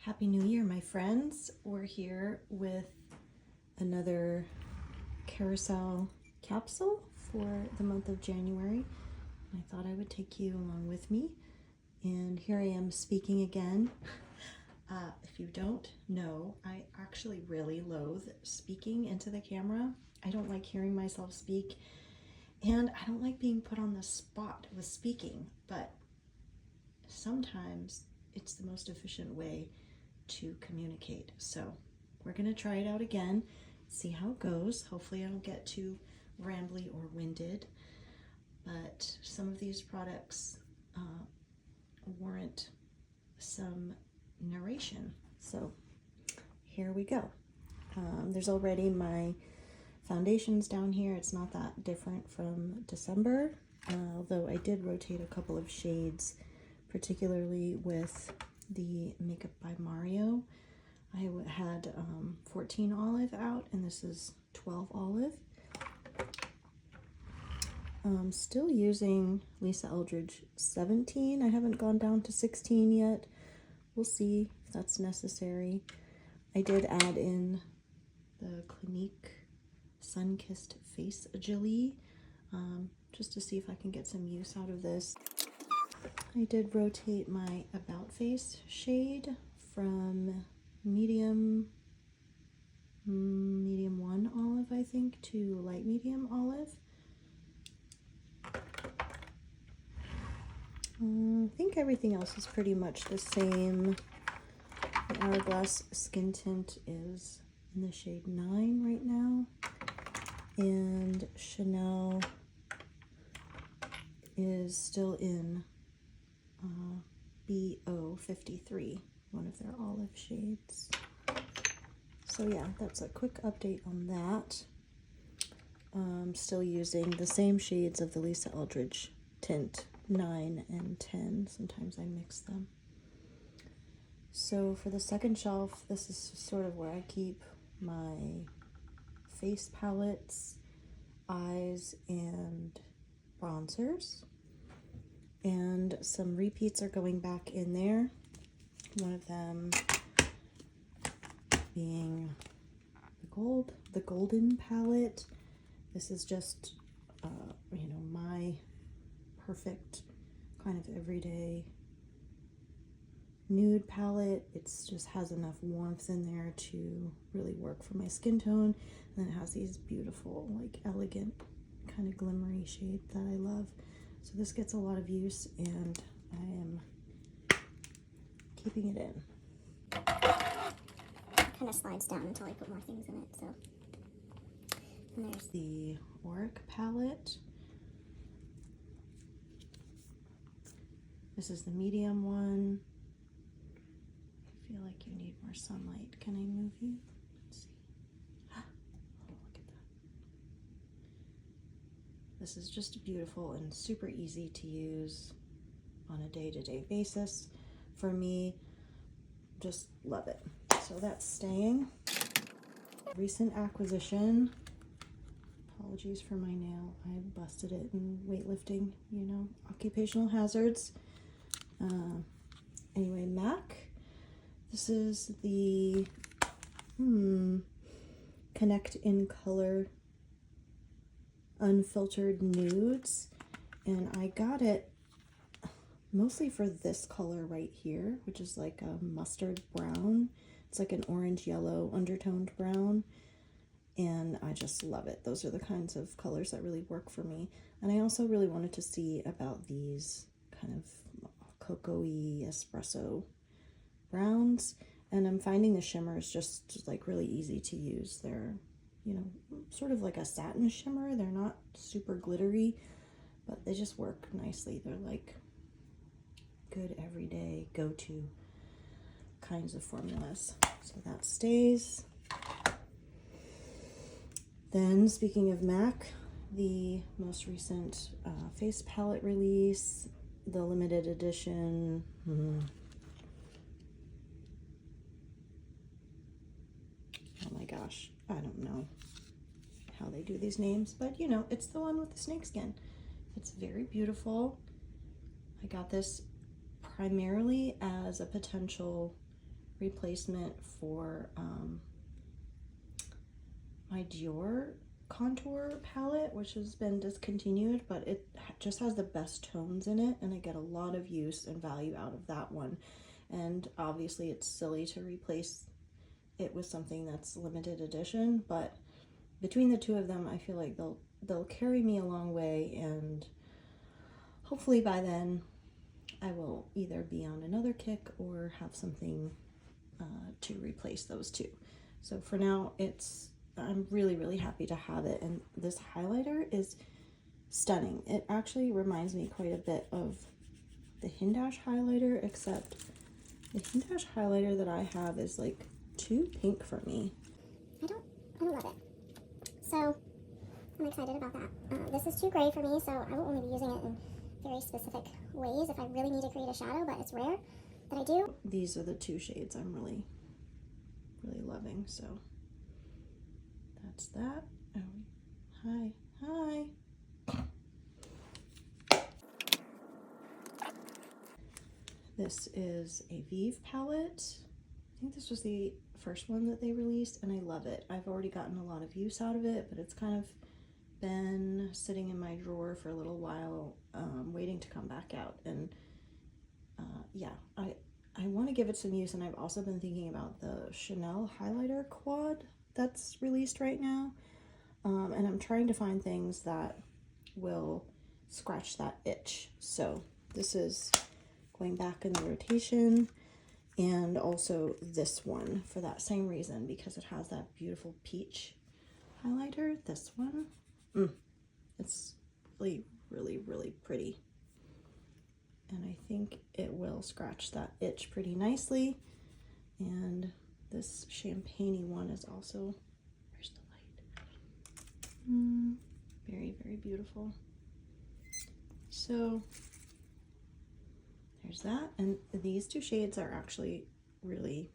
Happy New Year, my friends. We're here with another carousel capsule for the month of January. I thought I would take you along with me. And here I am speaking again. If you don't know, I actually really loathe speaking into the camera. I don't like hearing myself speak, and I don't like being put on the spot with speaking, but sometimes it's the most efficient way to communicate. So we're gonna try it out again, see how it goes. Hopefully I don't get too rambly or winded, but some of these products warrant some narration. So here we go. There's already my foundations down here. It's not that different from December, although I did rotate a couple of shades, particularly with the Makeup by Mario. I had 14 Olive out, and this is 12 Olive. I'm still using Lisa Eldridge 17. I haven't gone down to 16 yet. We'll see if that's necessary. I did add in the Clinique Sun-Kissed Face Agili, just to see if I can get some use out of this. I did rotate my About Face shade from medium 1 olive, I think, to light medium olive. I think everything else is pretty much the same. The Hourglass Skin Tint is in the shade 9 right now, and Chanel is still in BO53, one of their olive shades. So yeah, that's a quick update on that. I'm still using the same shades of the Lisa Eldridge tint, 9 and 10. Sometimes I mix them. So for the second shelf, this is sort of where I keep my face palettes, eyes, and bronzers. And some repeats are going back in there. One of them being the golden palette. This is just, my perfect kind of everyday nude palette. It's just has enough warmth in there to really work for my skin tone. And then it has these beautiful, like elegant kind of glimmery shade that I love. So this gets a lot of use, and I am keeping it in. It kind of slides down until I put more things in it. So, and there's the Auric palette. This is the medium one. I feel like you need more sunlight. Can I move you? Let's see. Oh, look at that. This is just beautiful and super easy to use on a day-to-day basis. For me, just love it. So that's staying. Recent acquisition. Apologies for my nail. I busted it in weightlifting, occupational hazards. Anyway, MAC. This is the Connect in Color Unfiltered Nudes, and I got it mostly for this color right here, which is like a mustard brown. It's like an orange yellow undertoned brown, and I just love it. Those are the kinds of colors that really work for me. And I also really wanted to see about these kind of cocoa-y espresso browns, and I'm finding the shimmers just like really easy to use. They're sort of like a satin shimmer. They're not super glittery, but they just work nicely. They're like good everyday go-to kinds of formulas. So that stays. Then, speaking of MAC, the most recent face palette release, the limited edition. Oh my gosh, I don't know how they do these names, but it's the one with the snakeskin. It's very beautiful. I got this primarily as a potential replacement for my Dior contour palette, which has been discontinued, but it just has the best tones in it, and I get a lot of use and value out of that one. And obviously it's silly to replace it with something that's limited edition, but between the two of them, I feel like they'll carry me a long way, and hopefully by then I will either be on another kick or have something to replace those two. So for now, I'm really, really happy to have it, and this highlighter is stunning. It actually reminds me quite a bit of the Hindash highlighter, except the Hindash highlighter that I have is like too pink for me. I don't love it. So I'm excited about that. This is too gray for me, so I will only be using it in very specific ways if I really need to create a shadow, but it's rare that I do. These are the two shades I'm really, really loving, so that's that. Oh, hi. This is a Vive palette. I think this was the first one that they released, and I love it. I've already gotten a lot of use out of it, but it's kind of been sitting in my drawer for a little while, waiting to come back out. And yeah, I want to give it some use, and I've also been thinking about the Chanel highlighter quad that's released right now, and I'm trying to find things that will scratch that itch. So this is going back in the rotation, and also this one for that same reason, because it has that beautiful peach highlighter. This one, it's really, really, really pretty, and I think it will scratch that itch pretty nicely. And this champagne-y one is also, where's the light? Very, very beautiful. So there's that, and these two shades are actually really,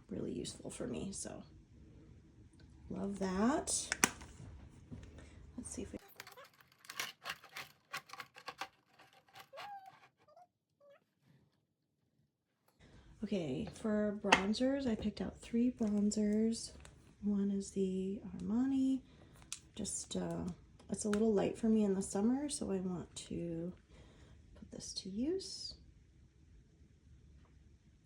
really useful for me, so love that. Let's see if we okay, for bronzers, I picked out 3 bronzers. One is the Armani, just it's a little light for me in the summer, so I want to put this to use.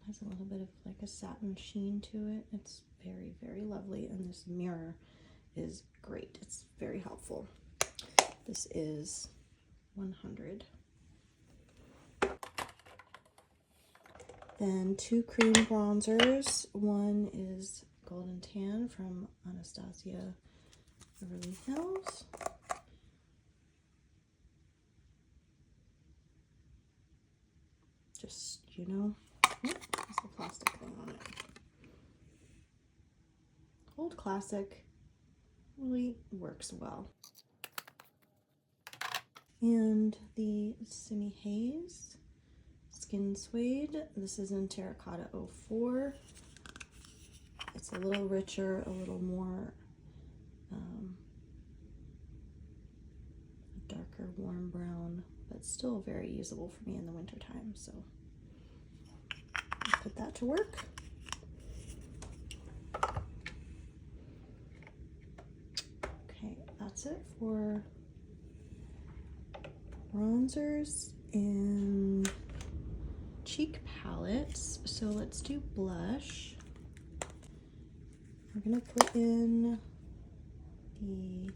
Has a little bit of like a satin sheen to it. It's very, very lovely, and this mirror is great. It's very helpful. This is 100. Then 2 cream bronzers. One is Golden Tan from Anastasia Beverly Hills. Just, you know, there's the plastic thing on it. Old classic, really works well. And the Simi Haze Skin Suede. This is in Terracotta 04. It's a little richer, a little more darker warm brown, but still very usable for me in the winter time. So I'll put that to work. Okay, that's it for bronzers and cheek palettes. So let's do blush. I'm gonna put in the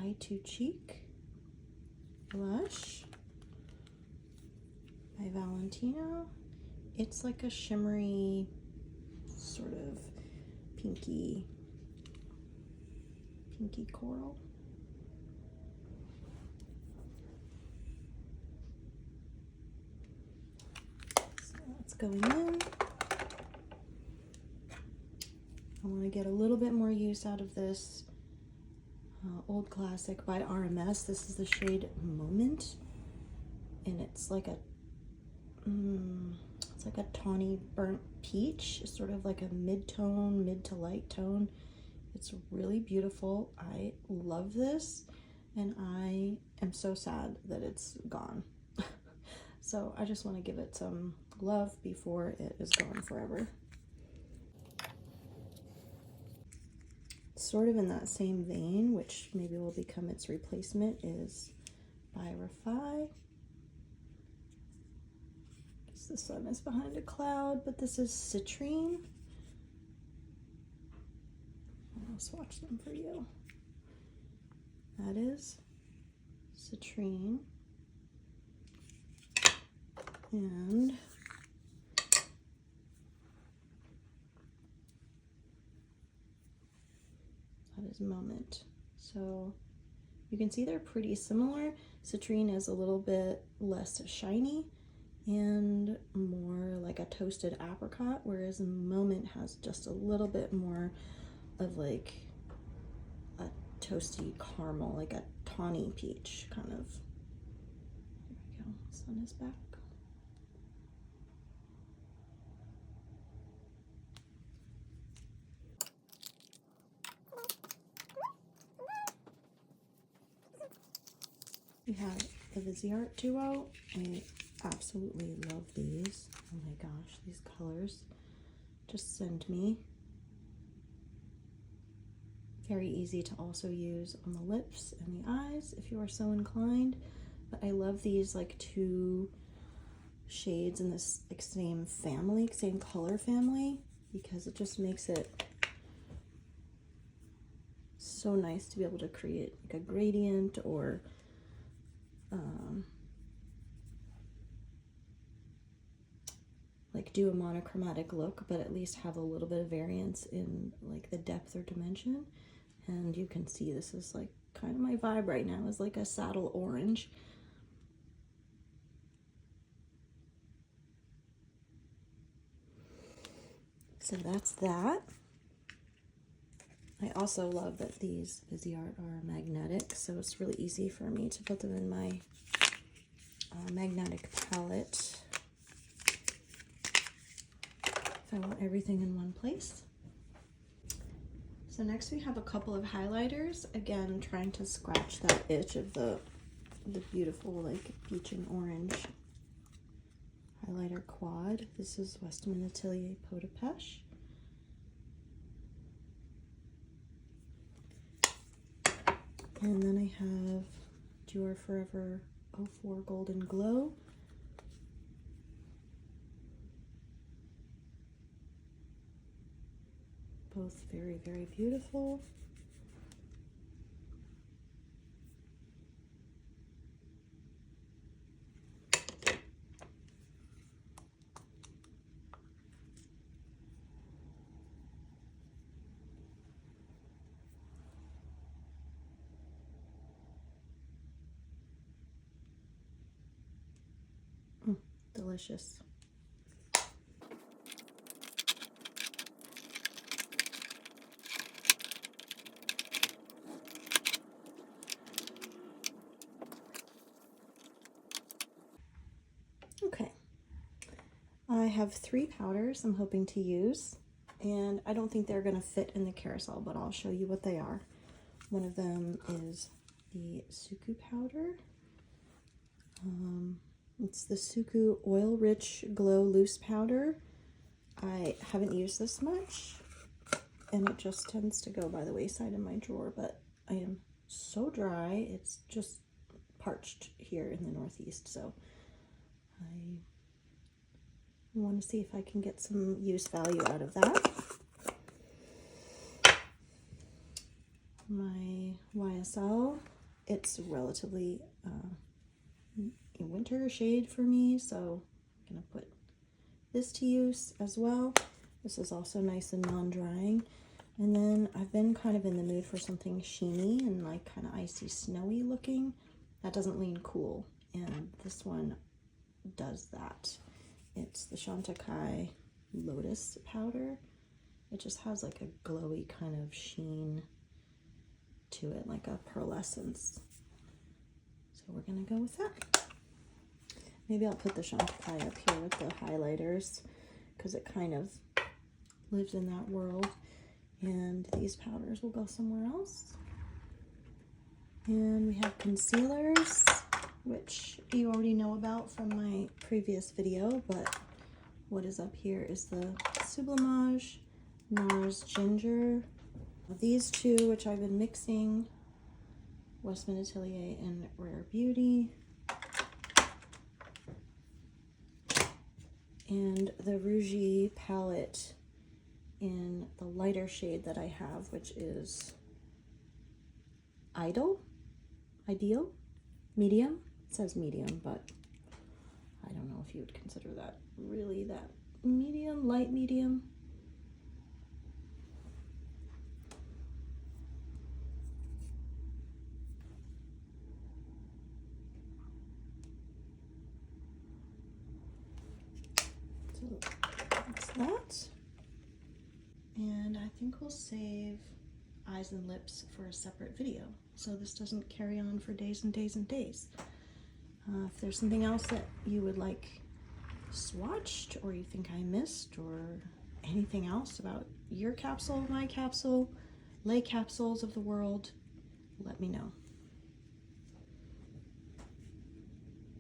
Eye to Cheek blush by Valentino. It's like a shimmery, sort of pinky coral. So that's going in. I want to get a little bit more use out of this Old Classic by RMS. This is the shade Moment, and it's like a tawny burnt peach. It's sort of like a mid-tone, mid to light tone. It's really beautiful. I love this, and I am so sad that it's gone. So I just want to give it some love before it is gone forever. Sort of in that same vein, which maybe will become its replacement, is by Refi. Guess the sun is behind a cloud, but this is Citrine. I'll swatch them for you. That is Citrine. And that is Moment. So you can see they're pretty similar. Citrine is a little bit less shiny and more like a toasted apricot, whereas Moment has just a little bit more of like a toasty caramel, like a tawny peach kind of. There we go, sun is back. We have the Viseart Duo. I absolutely love these. Oh my gosh, these colors just send me. Very easy to also use on the lips and the eyes if you are so inclined. But I love these like two shades in this like same family, same color family, because it just makes it so nice to be able to create like a gradient or like do a monochromatic look, but at least have a little bit of variance in like the depth or dimension. And you can see this is like kind of my vibe right now, is like a saddle orange. So that's that. I also love that these Viseart are magnetic, so it's really easy for me to put them in my magnetic palette if I want everything in one place. So next we have a couple of highlighters, again trying to scratch that itch of the beautiful like peach and orange highlighter quad. This is Westman Atelier Peau de Pêche. And then I have Dior Forever 04 Golden Glow. Both very, very beautiful. Delicious. Okay, I have 3 powders I'm hoping to use, and I don't think they're going to fit in the carousel, but I'll show you what they are. One of them is the Suku powder. It's the Suku Oil Rich Glow Loose Powder. I haven't used this much, and it just tends to go by the wayside in my drawer, but I am so dry, it's just parched here in the Northeast, so I want to see if I can get some use value out of that. My YSL, it's relatively a winter shade for me, so I'm going to put this to use as well. This is also nice and non-drying. And then I've been kind of in the mood for something sheeny and like kind of icy snowy looking. That doesn't lean cool, and this one does that. It's the Chantecaille Lotus powder. It just has like a glowy kind of sheen to it, like a pearlescence. So we're gonna go with that. Maybe I'll put the Chantecaille up here with the highlighters because it kind of lives in that world. And these powders will go somewhere else. And we have concealers. which you already know about from my previous video, but what is up here is the Sublimage NARS Ginger. These two, which I've been mixing, Westman Atelier and Rare Beauty. And the Rouge palette in the lighter shade that I have, which is Ideal, medium. It says medium, but I don't know if you would consider that really that medium, light medium. So that's that. And I think we'll save eyes and lips for a separate video, so this doesn't carry on for days and days and days. If there's something else that you would like swatched, or you think I missed, or anything else about your capsule, my capsule, lay capsules of the world, let me know.